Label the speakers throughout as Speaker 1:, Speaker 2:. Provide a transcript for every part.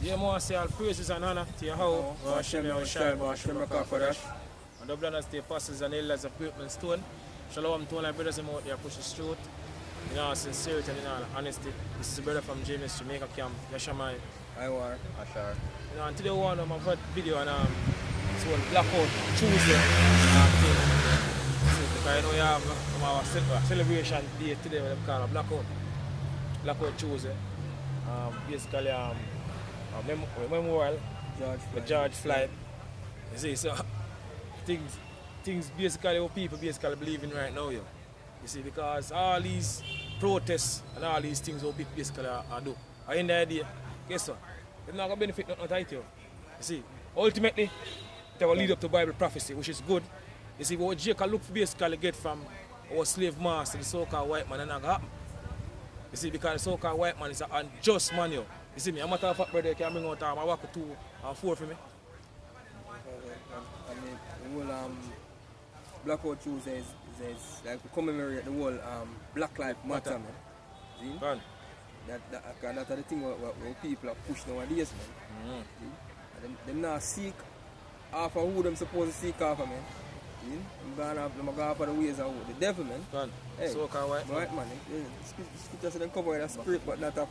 Speaker 1: Yeah, more say all praises and honor to Yahweh, Hashem Yahushai, Hashem Rakafadash, and the brothers, the apostles and elders of Greatman Stone. Shalom to all my brothers and out there push the truth. In all sincerity and in all honesty. This is a brother from James, Jamaica Camp, Yashamai.
Speaker 2: I war, Ashar.
Speaker 1: You know, and today one of my first video on it's one Blackout Tuesday. Because you know you have our celebration day today, what they call a Blackout Tuesday. Basically memorial George Floyd. You see, so things basically what people basically believe in right now, yo. You see, because all these protests and all these things what people basically are do. At the end of the day, guess what? It's not going to benefit nothing tight, yo. You see, ultimately, it will lead up to Bible prophecy, which is good. You see, what Jacob look for basically get from our slave master, the so-called white man, and not going to happen. You see, because the so-called white man is an unjust man, yo. You see me, I'm a matter of fact, brother, you can bring out my work 2 and 4 for me.
Speaker 2: I mean, the whole Blackout Tuesday is like to commemorate the whole Black Lives Matter, man. See? That's the thing what people are pushing nowadays, man. See? And them not seek after who them supposed to seek after, man. See? Them go after the ways of the devil, man. Hey,
Speaker 1: so-called white man.
Speaker 2: Scripture said them cover the spirit, but not a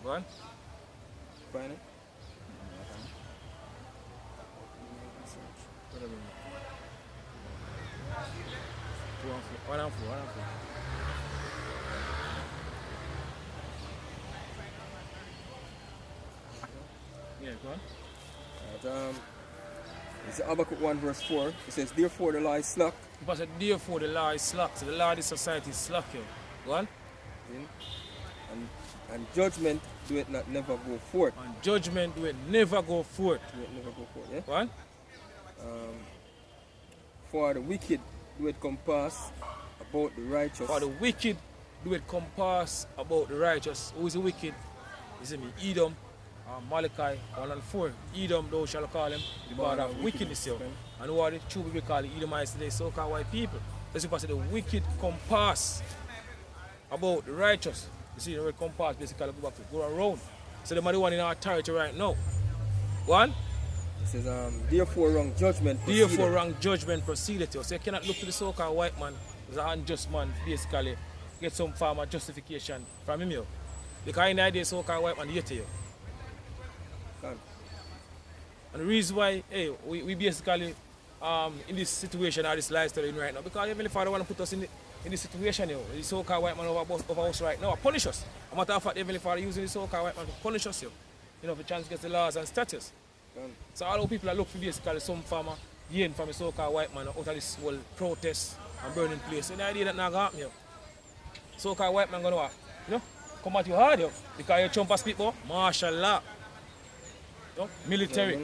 Speaker 1: Go on.
Speaker 2: Find it.
Speaker 1: One and four. Yeah, go on.
Speaker 2: It's Habakkuk 1 verse 4. It says, therefore the law is slack.
Speaker 1: Because therefore the law is slack. So the law of the society is slack, yo. Go on.
Speaker 2: And judgment do it not never go forth.
Speaker 1: And judgment do it never go forth.
Speaker 2: Yeah?
Speaker 1: Go on.
Speaker 2: For the wicked do it compass about the righteous.
Speaker 1: For the wicked do it compass about the righteous. Who is the wicked? Is it me? Edom, Malachi 1 and 4. Edom thou shalt call him the god of wickedness. And who are the true people call the Edomites today? So-called white people. That's because the wicked compass about the righteous. You see the word compass basically go around. So the one in our territory right now. One.
Speaker 2: It says, therefore wrong judgment proceeded.
Speaker 1: Therefore wrong judgment proceeded. So you cannot look to the so-called white man as an unjust man, basically get some form of justification from him. Yo. Because in the idea so-called white man hate you. And the reason why we basically in this situation or this lifestyle in right now, because even if I don't want to put us in this situation, yo, the so-called white man over us right now, punish us. A matter of fact, even if I'm using the so-called white man to punish us, yo, you know, for chance against the laws and statutes. So all the people are looking for basically some farmer gain from the so-called white man out of this whole protest and burning place. And the idea that not gonna happen, yo. So-called white man gonna come at you hard, yo, because you chump as people, martial law, military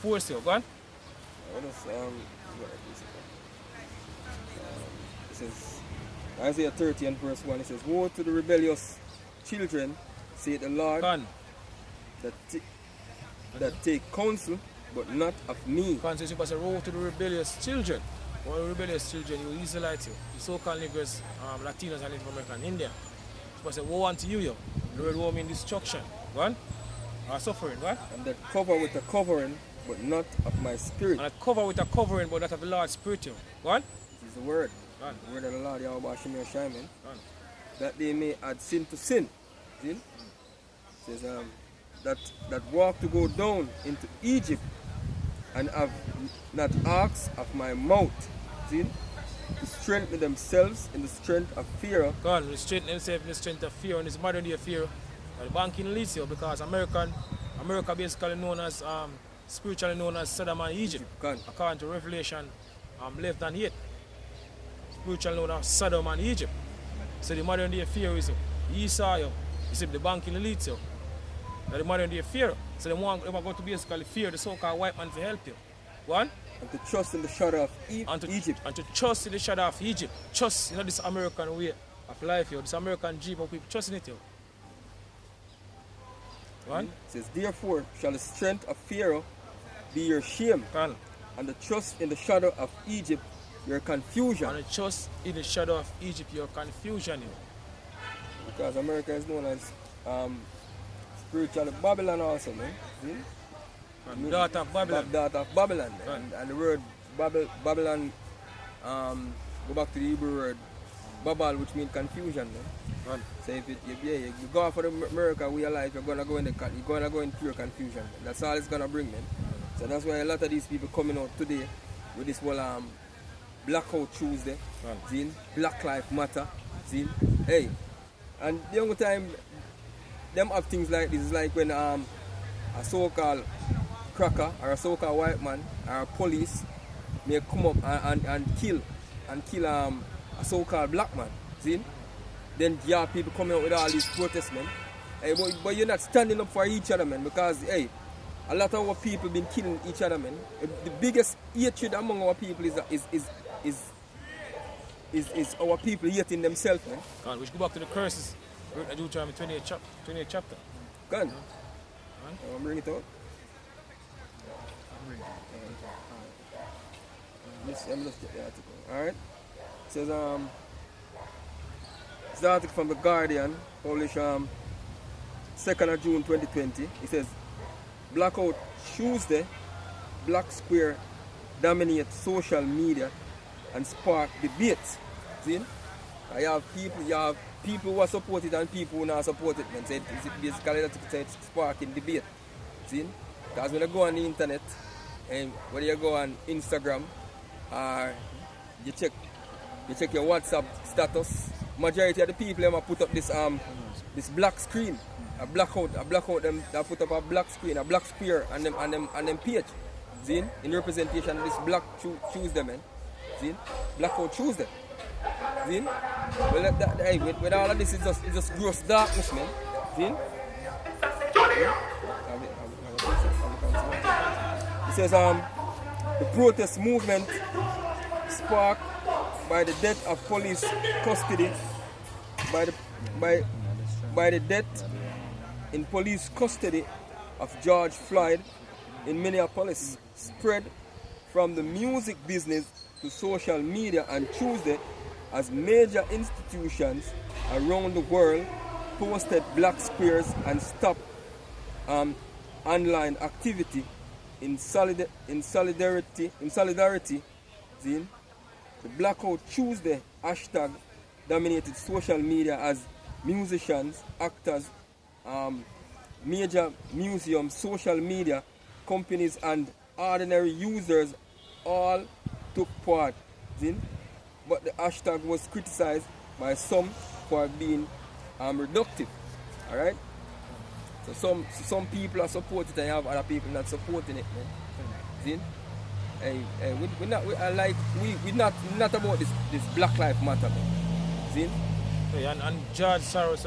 Speaker 1: force, yo. Go on.
Speaker 2: It says, Isaiah 30 and verse 1, it says, woe to the rebellious children, saith the Lord, that take counsel, but not of me.
Speaker 1: Counsel is supposed to woe to the rebellious children. What are rebellious children? You Israelites, you. The so-called Negroes, Latinos and Native American Indian. Supposed to woe unto you, yo. The word woe means destruction. Go on. Or suffering, right?
Speaker 2: And that cover with a covering, but not of my spirit.
Speaker 1: And that cover with a covering, but not of the Lord's spirit, yo. Go on.
Speaker 2: This is the word. The word of the Lord, Yahweh Hashem Yahushai, that they may add sin to sin. See? It says, that walk to go down into Egypt and have not asked of my mouth. See? To strengthen themselves in the strength of fear.
Speaker 1: God, to strengthen themselves in the strength of fear, and it's modern day fear. The banking leads you because America basically known as spiritually known as Saddam and Egypt. According to Revelation left and 8. Spiritually known as Saddam and Egypt. So the modern day fear is Esau, you see the banking elite, you. The modern day fear. So they want going to basically fear the so-called white man to help you. One.
Speaker 2: And to trust in the shadow of Egypt.
Speaker 1: And to trust in the shadow of Egypt. Trust, this American way of life, yo. This American dream of people trusting it, yo. What?
Speaker 2: It says, therefore shall the strength of Pharaoh be your shame,
Speaker 1: Can.
Speaker 2: and the trust in the shadow of Egypt your confusion.
Speaker 1: And the trust in the shadow of Egypt, your confusion.
Speaker 2: Because America is known as spiritual Babylon also, man. See?
Speaker 1: And daughter of Babylon.
Speaker 2: Daughter of Babylon. And the word Babylon, go back to the Hebrew word Babel, which means confusion. Man. So if you go out for the America way of life, you're gonna go in pure confusion. That's all it's gonna bring, man. So that's why a lot of these people coming out today with this whole Blackout Tuesday, zine, Black Lives Matter, zine. Hey, and the only time them have things like this is like when a so-called cracker or a so-called white man or a police may come up and kill a so-called black man, see? Then you have people coming out with all these protests, man. Hey, but you're not standing up for each other, man, because hey, a lot of our people been killing each other, man. The biggest hatred among our people is our people hating themselves, man.
Speaker 1: God, we should go back to the curses. Deuteronomy 28 chapter.
Speaker 2: Go on. I'll bring it out. Let's get the article. Alright? It says it's the article from The Guardian, published 2nd of June 2020. It says Blackout Tuesday, Black Square dominate social media and spark debates. See? You have people who are supported and people who not supported. Man, so it's basically it's sparking debate. See? Because when you go on the internet and whether you go on Instagram or you check your WhatsApp status, majority of the people have put up this black screen, a blackout them that put up a black screen, a black square and them page. See? In representation of this Black Tuesday, man. See? Blackout Tuesday. See? Well, hey, with all of this, it's just gross darkness, man. See? It says the protest movement sparked by the death of police custody by the death in police custody of George Floyd in Minneapolis spread from the music business to social media on Tuesday as major institutions around the world posted black squares and stopped online activity in solidarity. The Blackout Tuesday hashtag dominated social media as musicians, actors, major museums, social media companies and ordinary users all took part. But the hashtag was criticized by some for being reductive. Alright? So some people are supporting it and you have other people not supporting it, man. See? We're not about this Black Lives Matter, man. See?
Speaker 1: Hey, and George Soros,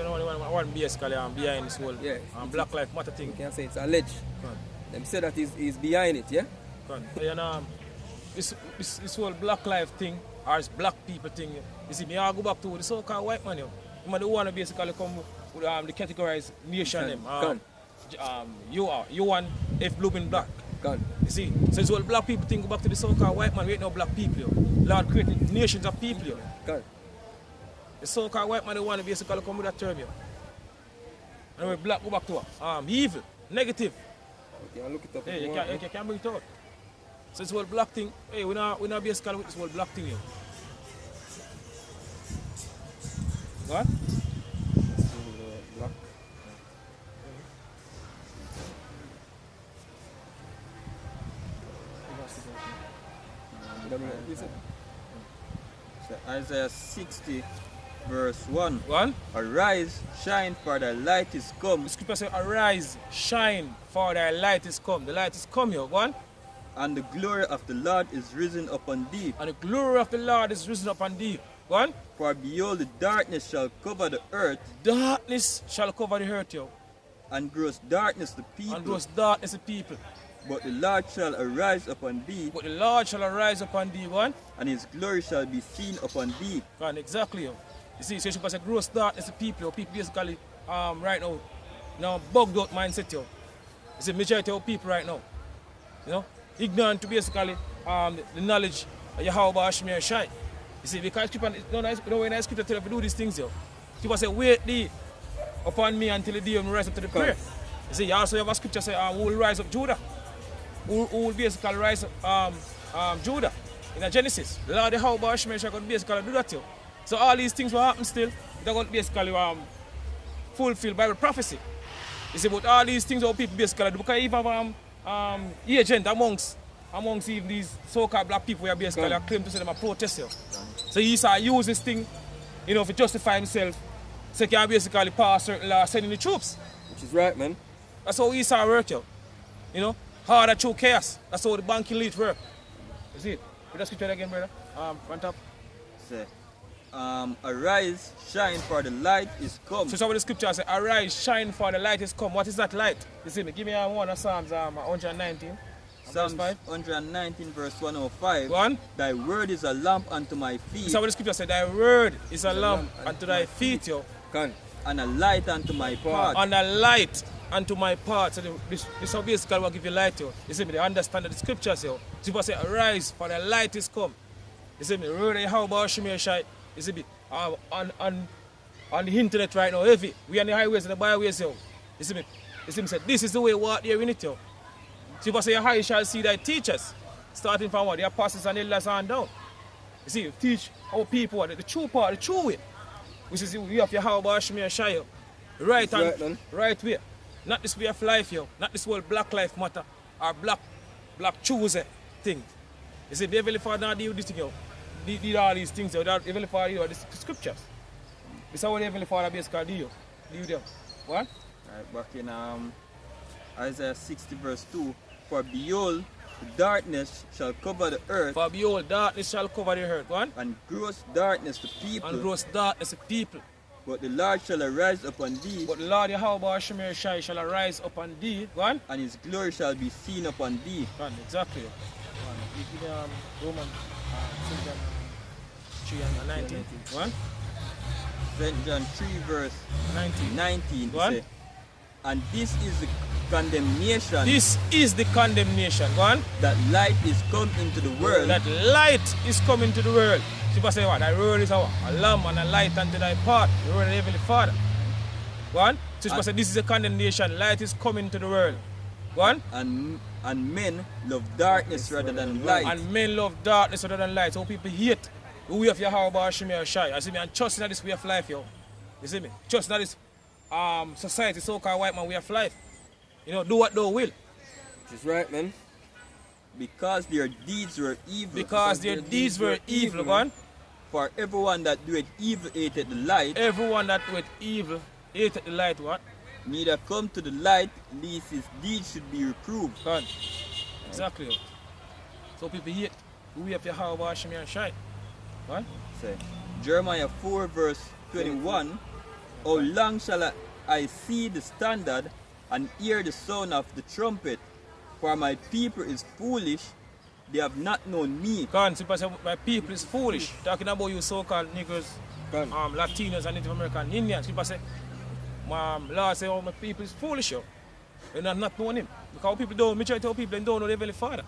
Speaker 1: one basically behind this whole Black Lives Matter thing.
Speaker 2: You can say it's alleged. Them say that he's behind it, yeah?
Speaker 1: And this whole Black Lives thing, or this black people thing, you see, me I go back to the so-called white man, you the one basically come with the categorized nation them. You and F Blooming Black. You see, so this whole black people thing go back to the so-called white man, we ain't no black people. Lord created nations of people. The so-called white man, the one basically come with that term. And when black go back to evil, negative.
Speaker 2: Okay, I'll look it up.
Speaker 1: Hey, you can bring it out. So this whole black thing, hey, we're not basically with this whole black thing here. What?
Speaker 2: Black.
Speaker 3: So Isaiah 60 verse 1.
Speaker 1: 1.
Speaker 3: Arise, shine, for thy light is come.
Speaker 1: The scripture says, arise, shine, for thy light is come. The light is come here. 1.
Speaker 3: And the glory of the Lord is risen upon thee.
Speaker 1: And the glory of the Lord is risen upon thee. 1.
Speaker 3: For behold, the darkness shall cover the earth.
Speaker 1: Darkness shall cover the earth, yo.
Speaker 3: And gross darkness the people.
Speaker 1: And gross darkness the people.
Speaker 3: But the Lord shall arise upon thee.
Speaker 1: But the Lord shall arise upon thee. 1.
Speaker 3: And his glory shall be seen upon thee.
Speaker 1: Exactly, yo. You see, so you should say gross darkness the people, yo. People basically, right now, now bugged out mindset, yo. It's a majority of people right now. You know, ignorant to basically the knowledge of Yahweh Hashmi and Shai. You see, because Scripture, when I Scripture tell you to do these things, yo, Scripture say, wait thee upon me until the day when I rise up to the prayer. You see, you also have a Scripture say, who will rise up Judah? Who will basically rise up Judah in Genesis? The Lord Yahweh Hashmi and Shai going to basically do that, yo. So all these things will happen still. They're going to basically fulfill Bible prophecy. You see, but all these things what people basically do, because even agent amongst even these so-called black people who are basically claim to say them a protester. So he start use this thing, you know, to justify himself, so he can basically pass certain law sending the troops.
Speaker 2: Which is right, man.
Speaker 1: That's how he start work, yo. You know, harder through chaos. That's how the banking lead work. You see it? Read the scripture again, brother. Front up.
Speaker 3: Say, arise, shine, for the light is come.
Speaker 1: So what the scripture says, arise, shine, for the light is come. What is that light? You see me? Give me one of Psalms 119.
Speaker 3: Psalms 119 verse 105.
Speaker 1: Go on.
Speaker 3: Thy word is a lamp unto my feet.
Speaker 1: So what the scripture says, thy word is a lamp unto thy feet, yo.
Speaker 3: And a light unto my path.
Speaker 1: And a light unto my path. So this how basically will give you light, yo. You see me? They understand the scriptures, yo. Scripture say, arise, for the light is come. You see me? Really, how about Shimei Shai? You see me? On the internet right now, heavy. We on the highways and the byways, yo. You see me? You see me? Say, this is the way what there in it, yo. Scripture say, how you shall see thy teachers. Starting from what? The apostles and elders on down. You see, teach our people the true part, the true way. Which is we have Yahweh Shimei Shai, yo. Right way. Not this way of life, yo. Not this whole black life matter or black choose thing. You see, the Heavenly Father not deal with this thing, yo. Did all these things, yo. The Heavenly Father deal with the scriptures. This is how the Heavenly Father basically deal with them. What?
Speaker 3: Alright, back in Isaiah 60 verse 2. For behold, darkness shall cover the earth.
Speaker 1: For behold, darkness shall cover the earth. What?
Speaker 3: And gross darkness the people.
Speaker 1: And gross darkness the people.
Speaker 3: But the Lord shall arise upon thee.
Speaker 1: But the Lord Yahweh Shimei Shai shall arise upon thee. Go on.
Speaker 3: And his glory shall be seen upon thee.
Speaker 1: Go on, exactly. Give me Roman 3 and 19. Go on.
Speaker 3: St. John 3 verse 19.
Speaker 1: Go on.
Speaker 3: Say, and this is the condemnation.
Speaker 1: This is the condemnation. Go on.
Speaker 3: That light is come into the world.
Speaker 1: That light is coming to the world. People say what? Thy word is a lamp and a light unto thy path. The word of the Heavenly Father. Go on. So people say this is a condemnation. Light is coming to the world. Go on.
Speaker 3: And men love darkness rather than light.
Speaker 1: And men love darkness rather than light. So people hate the way of Yahweh Shimei Shai. You see me? And trust in this way of life, yo. You see me? Trust in this society, so-called white man way of life. You know, do what thou will.
Speaker 2: Which is right, man.
Speaker 3: Because their deeds were evil.
Speaker 1: Because their deeds were evil, go on.
Speaker 3: For everyone that doeth evil hated the light.
Speaker 1: Everyone that doeth evil hated the light, what?
Speaker 3: Neither come to the light, lest his deeds should be reproved.
Speaker 1: Go on. Exactly. Yo. So people hate the way of Yahweh Shimei Shai. Go on.
Speaker 3: Say, Jeremiah 4 verse 21. How long shall I see the standard and hear the sound of the trumpet? For my people is foolish, they have not known me.
Speaker 1: God, my people is foolish. Talking about you so-called niggers, Latinos and Native American Indians. People say, Lord say, oh, my people is foolish, yo. They have not known him. Because people don't, majority of people don't know the Heavenly Father.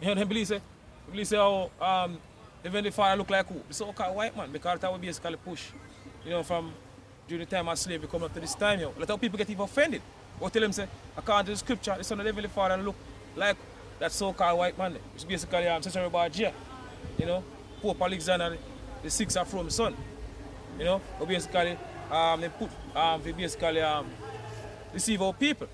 Speaker 1: You know, they believe say oh, the Heavenly Father look like who? The so-called white man, because that would basically push, you know, from during the time of slavery coming up to this time, yo. A lot of people get even offended. Or tell them, say, according to the scripture, the son of the Heavenly Father look like that so-called white man, which is basically Cesare Borgia, you know, Pope Alexander the sixth of Rome's son, you know, or basically they put, they basically deceive our people.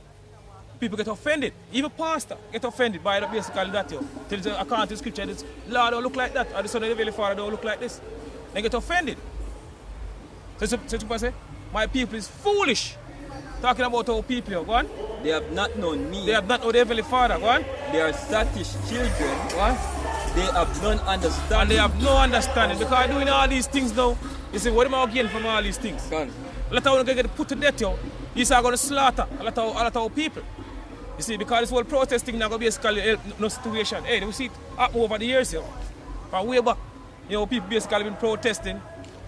Speaker 1: People get offended, even pastor get offended by basically that, yo. Tell them, according to the scripture, this Lord don't look like that, or the son of the Heavenly Father don't look like this. They get offended. So people say, my people is foolish. Talking about our people, go on.
Speaker 3: They have not known me.
Speaker 1: They have not known the Heavenly Father, go on.
Speaker 3: They are selfish children.
Speaker 1: Go on.
Speaker 3: They have none understanding.
Speaker 1: And they have no understanding. Because doing all these things now, you see, what am I getting from all these things?
Speaker 2: Go on.
Speaker 1: A lot of them get put to death, yo. These are going to slaughter a lot of our people. You see, because this whole protesting now going to basically help no situation. Hey, we see it happen over the years, yo. From way back, you know, people basically been protesting,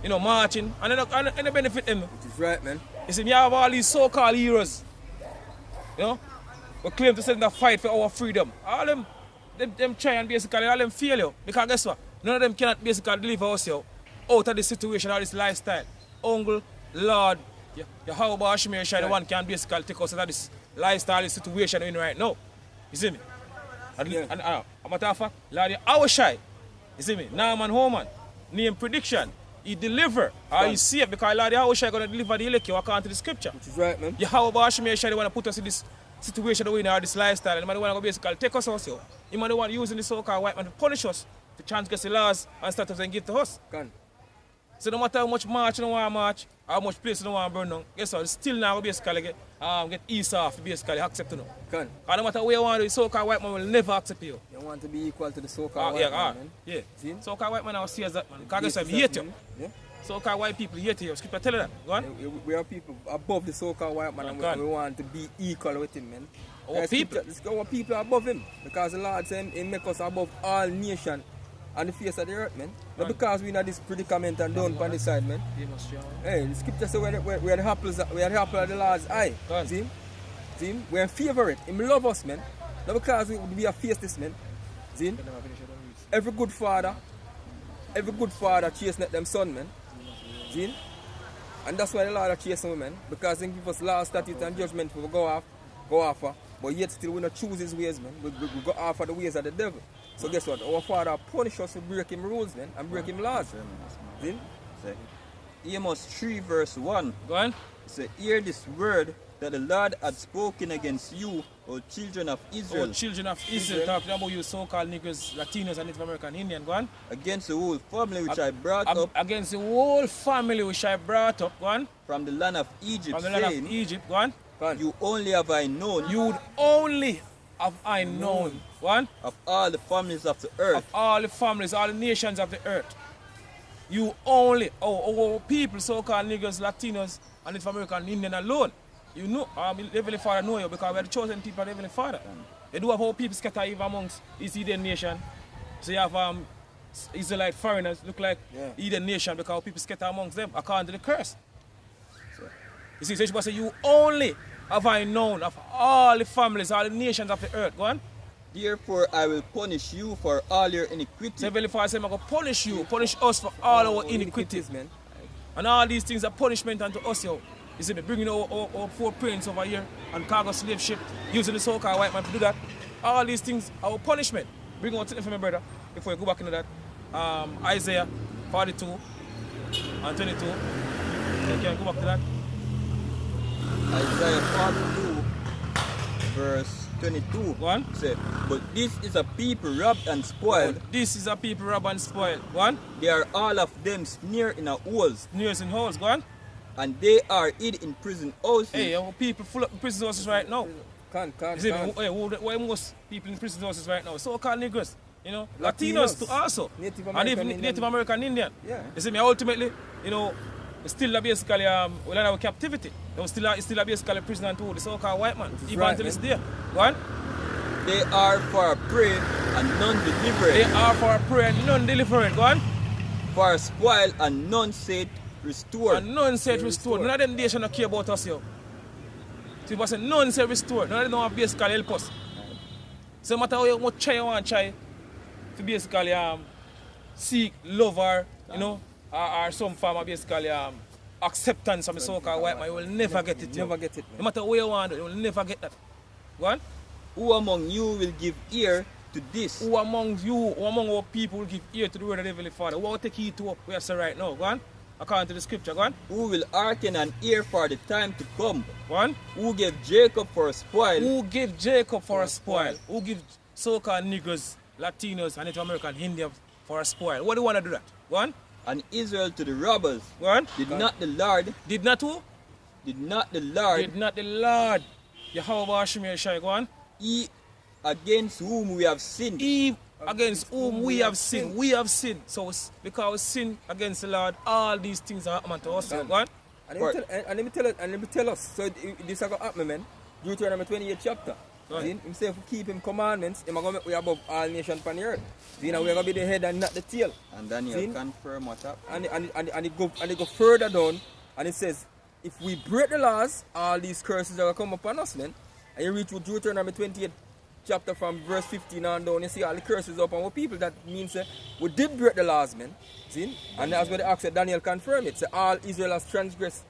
Speaker 1: you know, marching, and they benefit them.
Speaker 2: Which is right, man.
Speaker 1: You see, me have all these so-called heroes You know? We claim to send a fight for our freedom. All them try and basically all them fail you. Because guess what? None of them cannot basically deliver us yo, out of this situation or this lifestyle. Uncle, Lord, Yahweh Hashemir Shai, the one can basically take us out of this lifestyle, this situation we're in right now. You see me? And a matter of fact, Lord Yahweh Shai, you see me? Naaman Homan, name prediction. He deliver, or he save, because Lord Yahweh Shai going to deliver the elect according to the scripture.
Speaker 2: Which is right, man.
Speaker 1: Yahweh Hashemir Shai, they want to put us in this situation that we're in, or this lifestyle, and the want to basically take us out. He might want using the so-called white man to punish us, to transgress the laws and status and give to us. So no matter how much march you don't want to march, how much place you don't want to burn down, guess what? Still now basically get ease off to basically accept you. And no matter where you want to do, the so-called white man will never accept you.
Speaker 2: You want to be equal to the so-called white man.
Speaker 1: Yeah. So-called white man I will see as that man. Because guess what? I hate you. Yeah. So-called white people hate you. Skip tell you that. Go on.
Speaker 2: We are people above the so-called white man, and we want to be equal with him, man.
Speaker 1: Our people.
Speaker 2: Our people are above him. Because the Lord said he make us above all nations on the face of the earth, man. Not because we're in this predicament and down on the side, man. Hey, the scripture says we are the apples of the Lord's eye. See? We're favorite. He love us, man. Not because we are face this, man. See? Every good father chasing them son, man. See? And that's why the Lord are chasing them, man. Because he give us law, statute and judgment for go after. But yet still we not choose his ways, man. We go after the ways of the devil. So guess what? Our Father punish us for breaking rules, man, and breaking laws. See?
Speaker 3: Amos 3 verse 1.
Speaker 1: Go on.
Speaker 3: Say, hear this word that the Lord had spoken against you, O children of Israel.
Speaker 1: O children of Israel, talking about you so-called Negroes, Latinos, and Native American Indian. Go on.
Speaker 3: Against the whole family which I brought up.
Speaker 1: Against the whole family which I brought up. Go on.
Speaker 3: From the land of Egypt.
Speaker 1: From the land of Egypt. Go on.
Speaker 3: You only have I known.
Speaker 1: You would only have I known. One?
Speaker 3: Of all the families of the earth.
Speaker 1: Of all the families, all the nations of the earth. You only, our people, so-called Negroes, Latinos, and Native American Indian alone. You know, Heavenly Father know you because we are the chosen people of Heavenly Father. They do have our people scattered even amongst East Eden nation. So you have Israelite foreigners look like Eden nation because our people scatter amongst them according to the curse. You see, so you say you only have I known of all the families, all the nations of the earth. Go on.
Speaker 3: Therefore I will punish you for all your iniquities.
Speaker 1: So Heavenly Father said, I'm going to punish you, punish us for all our iniquities, man. And all these things are punishment unto us, yo. You see me bringing our four parents over here on cargo slave ship, using the so-called white man to do that. All these things are our punishment. Bring out for my brother, before you go back into that. Isaiah 42 and 22. You can go back to that.
Speaker 3: Isaiah 42 verse 22.
Speaker 1: Go on.
Speaker 3: Say, but this is a people robbed and spoiled.
Speaker 1: This is a people robbed and spoiled. Go on.
Speaker 3: They are all of them snared in a holes.
Speaker 1: Snares in holes. Go on.
Speaker 3: And they are hid in prison houses.
Speaker 1: Hey, our people full up in prison houses right now.
Speaker 2: Can't.
Speaker 1: Hey, why most people in prison houses right now? So-called Negroes, you know, Latinos too also.
Speaker 2: And
Speaker 1: even Native American Indian.
Speaker 2: Yeah.
Speaker 1: You see me, ultimately, you know, still basically in our captivity. They still basically prisoner to the so-called white man. Even until this day. Go on.
Speaker 3: They are for a prey and none delivered.
Speaker 1: They are for a prey and none delivered. Go on.
Speaker 3: For a spoil and none said restored.
Speaker 1: And none said restored. None of them nations don't care about us, yo. So if I say none said restored, none of them don't basically help us. So no matter how much try you want to try to basically seek love or, you know, or some form of basically acceptance from the so-called white man, you will never get it.
Speaker 2: Never get it, man.
Speaker 1: No matter where you want it, you will never get that. Go on.
Speaker 3: Who among you will give ear to this?
Speaker 1: Who among you, who among our people will give ear to the word of the Heavenly Father? Who will take heed to what we are saying right now? Go on. According to the scripture, go on.
Speaker 3: Who will hearken and ear for the time to come?
Speaker 1: Go on.
Speaker 3: Who gave Jacob for a spoil?
Speaker 1: Who gave Jacob for a spoil? Who give so-called Negroes, Latinos, and Native American Indians for a spoil? What do you want to do that? Go on.
Speaker 3: And Israel to the robbers.
Speaker 1: Go on.
Speaker 3: Did not the Lord?
Speaker 1: Did not who?
Speaker 3: Did not the Lord?
Speaker 1: Did not the Lord? Yahweh Hashemir Shai, go on.
Speaker 3: He against whom we have sinned.
Speaker 1: He against whom we have sinned. We have sinned. So because we sin against the Lord, all these things are happening to us. So, go on.
Speaker 2: And let me tell us. So this is going to happen, man. Deuteronomy 28 chapter. He say if we keep him commandments, he's going to make we above all nations on the earth. So, you know, we're going to be the head and not the tail.
Speaker 3: And Daniel confirm what happened.
Speaker 2: And it go further down, and it says, if we break the laws, all these curses are going to come upon us, man. And you read through Deuteronomy 28 chapter from verse 15 on down, you see all the curses up on our people. That means we did break the laws, man. See? And that's what the act said, Daniel confirmed it. Say all Israel has transgressed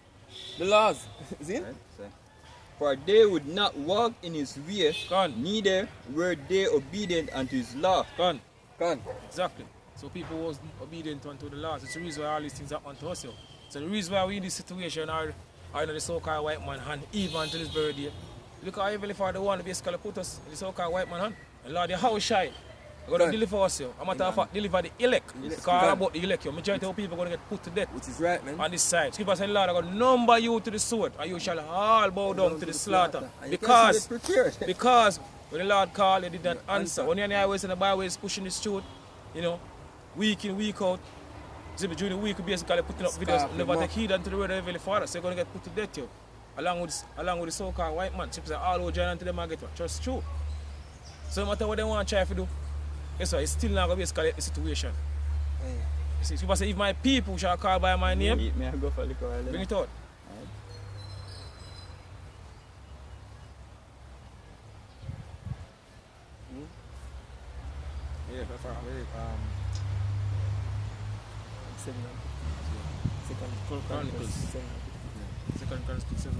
Speaker 2: the laws. See?
Speaker 3: Right, so. For they would not walk in his way,
Speaker 1: Gone.
Speaker 3: neither were they obedient unto his law.
Speaker 1: Gone.
Speaker 2: Gone.
Speaker 1: Exactly. So people was obedient unto the laws. It's the reason why all these things happen to us. Yo. So the reason why we in this situation are the so-called white man hand, even until his birthday. Look how Heavenly Father want to basically put us in the so-called white man hand. And Lord, the house shine. We're going to deliver us. Yo. I'm matter of fact, deliver the elect. Because all about the elect. Yo. Majority of people are going to get put to death.
Speaker 2: Which is right, man.
Speaker 1: On this side. Scripture said, Lord, I'm going to number you to the sword, and you shall all bow down to the slaughter. Because when the Lord called, they did not answer. When the highways and the byways pushing the truth, you know, week in, week out. See, during the week, we basically putting up videos, never take heed unto the word of Heavenly Father. So you're going to get put to death, yo. Along with the so-called white man. Scripture said, all who join unto them and get what? Just true. So no matter what they want to try to do, guess what? It's still not going to be a situation. You see, Scripture said, if my people shall call by my name,
Speaker 3: May I go for a little while?
Speaker 1: bring it out. Yeah, Second Chronicles 7.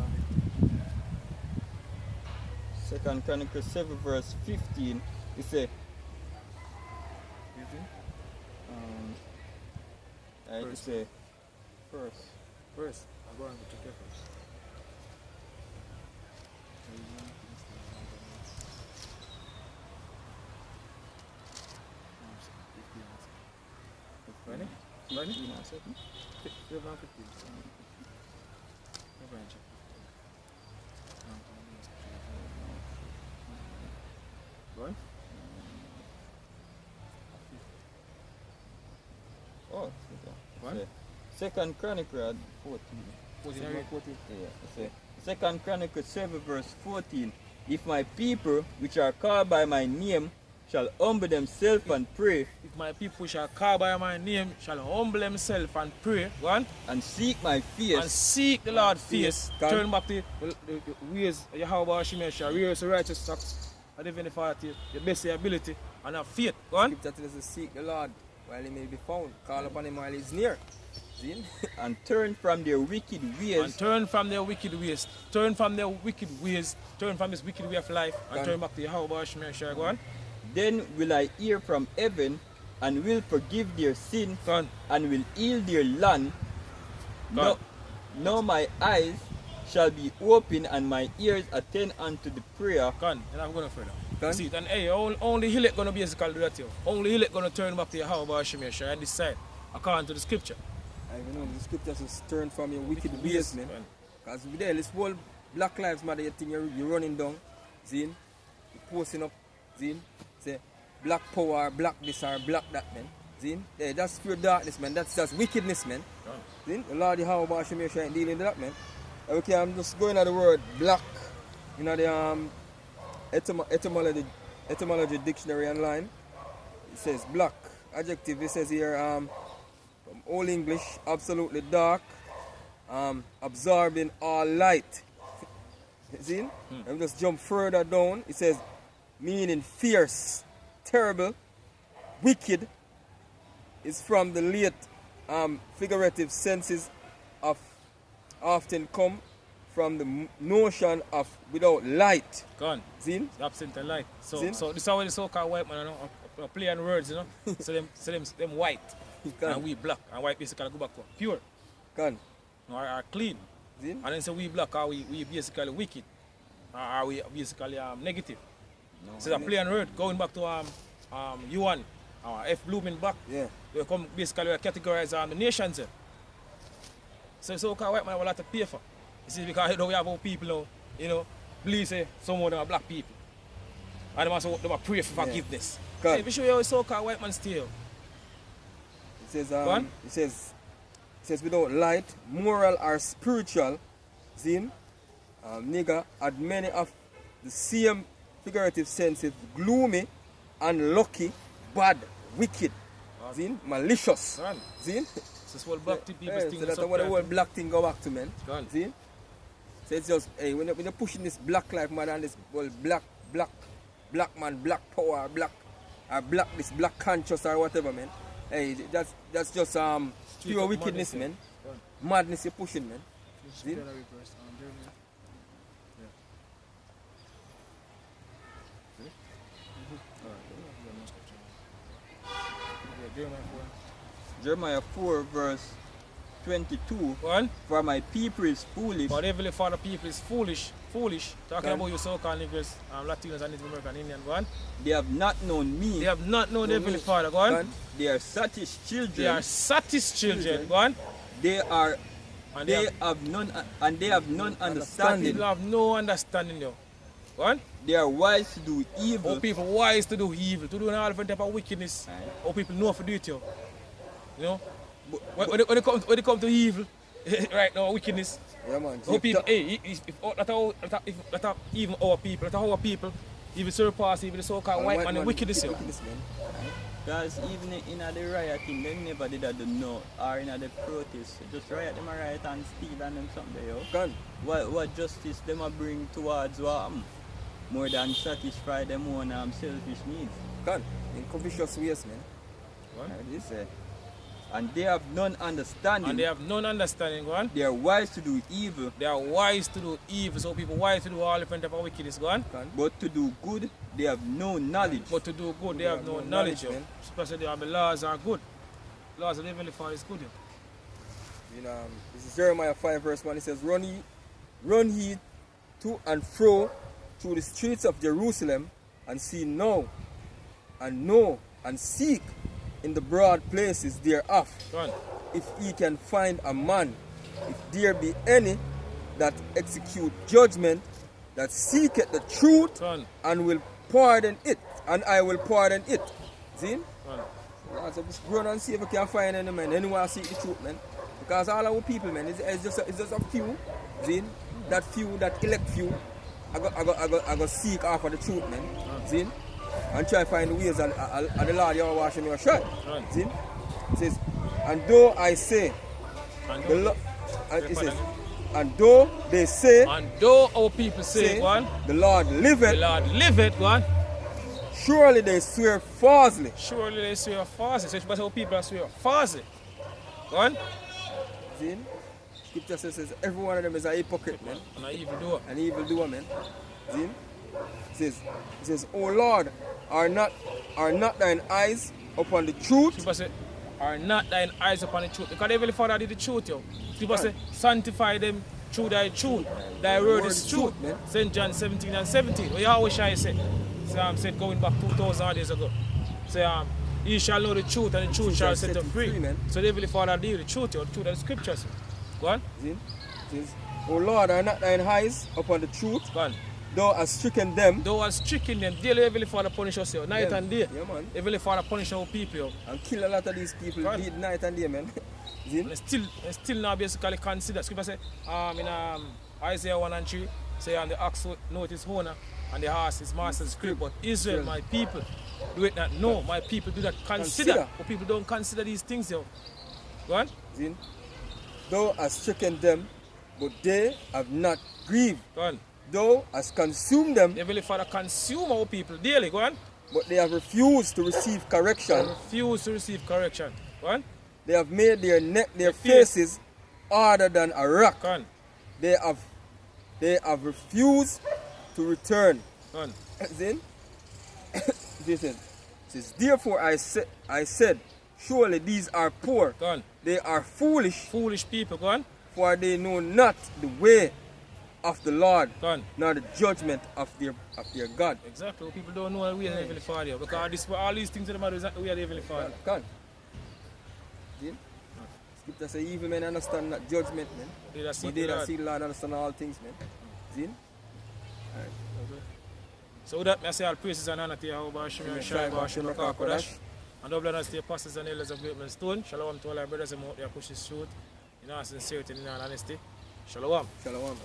Speaker 3: Second Chronicles 7 verse 15, it say, it say,
Speaker 1: First, I'm going to check it first. Ready? 15. Right?
Speaker 3: Oh,
Speaker 1: What?
Speaker 3: Second Chronicles 14.
Speaker 1: 14.
Speaker 3: Yeah, say, Second Chronicles 7 verse 14. If my people, which are called by my name, shall humble themselves and pray,
Speaker 1: If my people shall call by my name, shall humble themselves and pray, one,
Speaker 3: and seek my face,
Speaker 1: and seek the Lord's face, turn back to the ways of Yahweh Hashem, shall rehearse the righteous acts of Heavenly Father, the best ability, and have faith, one.
Speaker 2: Scripture tells us to seek the Lord while he may be found. Call upon him while he is near. See?
Speaker 3: and turn from their wicked ways,
Speaker 1: And turn from their wicked ways, turn from their wicked ways, turn from this wicked way of life, and turn back to Yahweh Hashem, shall go on.
Speaker 3: then will I hear from heaven, and will forgive their sin,
Speaker 1: Gone.
Speaker 3: and will heal their land.
Speaker 1: God.
Speaker 3: Now my eyes shall be open, and my ears attend unto the prayer.
Speaker 1: Gone. And I'm going further.
Speaker 2: Gone.
Speaker 1: See it, and hey, only Hill going to basically do that, yo. Only Hill going to turn back to Yahweh Hashem, and this side, according to the scripture.
Speaker 2: I know the scripture says turn from your wicked ways, man. Because there, this whole Black Lives Matter thing you're running down, see? You're posting up, see? Say black power, black this or black that, man. See? Yeah, that's pure darkness, man. That's just wickedness, man. See? The Lord Yahweh Hashem ain't dealing with that, man. Okay, I'm just going at the word black, you know, the etymology dictionary online. It says black. Adjective, it says here, from Old English, absolutely dark, absorbing all light. See? And just jump further down. It says meaning fierce, terrible, wicked. Is from the late figurative senses of often come from the notion of without light.
Speaker 1: Gone.
Speaker 2: See?
Speaker 1: Absent of light. So
Speaker 2: See?
Speaker 1: this is how the so-called white man are playing words, you know. so them white and we black, and white basically go back to pure,
Speaker 2: Gone.
Speaker 1: are clean.
Speaker 2: See?
Speaker 1: And then say we black, are we basically wicked, or are we basically negative? So they're playing word going back to Yuan, F blooming back.
Speaker 2: Yeah.
Speaker 1: They come basically categorize the nations. So so-called white man have a lot to pay for. You see, because you know, we have our people now, you know, believe say some of them are black people. And they must pray for forgiveness.
Speaker 2: God.
Speaker 1: Hey, we show you how so-called white man still.
Speaker 2: It says without light, moral or spiritual, sin, nigger had many of the same figurative senses, gloomy, unlucky, bad, wicked, sin, malicious.
Speaker 1: Gone.
Speaker 2: See?
Speaker 1: This whole black people
Speaker 2: So that's what the whole black thing go back to, man.
Speaker 1: Gone.
Speaker 2: See? So it's just, hey, when you're pushing this Black Lives Matter and this well, black man, black power, black conscious or whatever, man. Hey, that's just pure wickedness, man. Madness you're pushing, man. See?
Speaker 3: Jeremiah 4 verse 22.
Speaker 1: One.
Speaker 3: For my people is foolish.
Speaker 1: But Heavenly Father people is foolish. Talking about you so-called Negroes, Latinos and Native American Indian. Go on.
Speaker 3: They have not known me.
Speaker 1: They have not known Heavenly Father. Go on.
Speaker 3: They are satis children.
Speaker 1: They are satis children. Go on.
Speaker 3: They have none understanding.
Speaker 1: People have no understanding though. Go on.
Speaker 3: They are wise to do evil.
Speaker 1: How people wise to do evil, to do all different type of wickedness. How people know how to do it, yo. You know? When it come to evil, right now, wickedness.
Speaker 2: Yeah, man.
Speaker 1: How people, hey, if even our people, even surpass even the so-called white man and wickedness, yo.
Speaker 3: Because even in the rioting, they never did that no, or in the protest. Just riot them a riot and steal and them something, yo. What justice them a bring towards what more than satisfy them own selfish needs.
Speaker 2: In covetous ways, man.
Speaker 1: What?
Speaker 3: And they have none understanding.
Speaker 1: Go on.
Speaker 3: They are wise to do evil.
Speaker 1: So people wise to do all different type of wickedness. Go on.
Speaker 3: But to do good, they have no knowledge.
Speaker 1: But to do good, they have no knowledge, yo. Especially the laws are good. Laws of the Heavenly Father is good, yo.
Speaker 2: You know, this is Jeremiah 5 verse 1. It says, Run ye to and fro through the streets of Jerusalem, and see now, and know, and seek in the broad places thereof, if ye can find a man, if there be any that execute judgment, that seeketh the truth, and will pardon it, and I will pardon it. See? So just run and see if you can find any man, anyone seek the truth, man. Because all our people, man, it's just a few. See? That few, that elect few, I go seek after the truth, man. See? And try to find the ways and the Lord you are washing your shirt. See? It says, and though I say, it says, and though they say,
Speaker 1: and though our people say, go on,
Speaker 2: the Lord liveth,
Speaker 1: go on.
Speaker 2: Surely they swear falsely.
Speaker 1: So it's our people swear falsely. Go on.
Speaker 2: See? Scripture says every one of them is a hypocrite, man.
Speaker 1: And an
Speaker 2: evildoer, man. See? It says, O Lord, are not thine eyes upon the truth?
Speaker 1: People say, are not thine eyes upon the truth. Because Heavenly Father did the truth, yo. People say, sanctify them through thy truth. Thy word is truth. St. John 17:17. What Yahweh Shai said. Said going back 2,000 years ago. Say, ye shall know the truth, and the truth shall set you free. So the Heavenly Father did the truth, yo. The truth of the scriptures. Go on.
Speaker 2: It says, O Lord, are not thine eyes upon the truth?
Speaker 1: Go on.
Speaker 2: Thou hast stricken them.
Speaker 1: Daily Heavenly Father punish us, yo. Night and day.
Speaker 2: Yeah, man.
Speaker 1: Heavenly Father punish our people, yo.
Speaker 2: And kill a lot of these people night and day, man.
Speaker 1: And still now basically consider. Scripture say, in Isaiah 1 and 3, say, and the ox know his owner, and the horse his master's crib. But Israel, my people, do it not know. My people do not consider. But people don't consider these things, yo. Go on.
Speaker 2: Thou hast stricken them, but they have not grieved.
Speaker 1: Go on.
Speaker 2: Thou hast consumed them.
Speaker 1: The Heavenly Father consume our people daily. Go on.
Speaker 2: But they have refused to receive correction.
Speaker 1: Go on.
Speaker 2: They have made their faces harder than a rock.
Speaker 1: Go on.
Speaker 2: They have refused to return.
Speaker 1: Go on.
Speaker 2: Then it says, therefore I said, surely these are poor.
Speaker 1: Go on.
Speaker 2: They are foolish.
Speaker 1: Foolish people. Go on.
Speaker 2: For they know not the way of the Lord, nor the judgment of their God.
Speaker 1: Exactly. People don't know the way of the Heavenly Father, because all these things that matter is not the way of the Heavenly Father.
Speaker 2: Scripture says evil men understand not judgment, man. They that see the Lord understand all things, man. See? Alright.
Speaker 1: Okay. So with that, I say all praises and honor to Yahweh Hashem and Shai Hashem Kodash. And double honors to the apostles and elders of Great Men Stone. Shalom to all our brothers and out there push this truth in all sincerity and in all honesty. Shalom.
Speaker 2: Shalom.